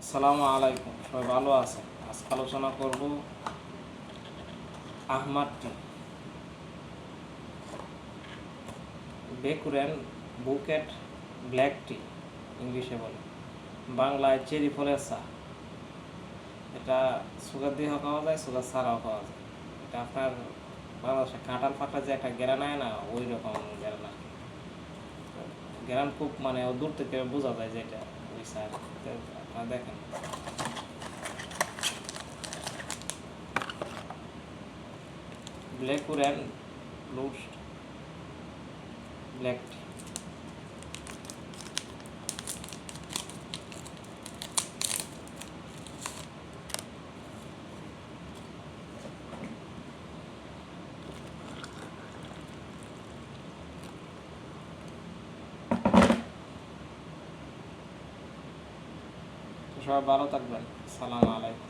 আসসালামু আলাইকুম, সবাই ভালো আছেন? আজকে আলোচনা করব আহমাদ টি, বেকুরেন বুকেট ব্ল্যাক টি ইংলিশে বলে, বাংলায় চেরি ফলের চা। এটা সুগার দিয়েও খাওয়া যায়, সুগার ছাড়াও খাওয়া যায়। এটা আপনার বাংলাদেশে কাঁঠাল ফাটা যে একটা গ্যারান আয় না, ওই রকম গ্যারান আর কি। গ্যারান খুব মানে দূর থেকে বোঝা যায় যে এটা ওই চা। আপনারা দেখেন, বেকুরেন ব্লুস ব্ল্যাক টি। সবাই ভালো থাকবেন। আসসালামু আলাইকুম।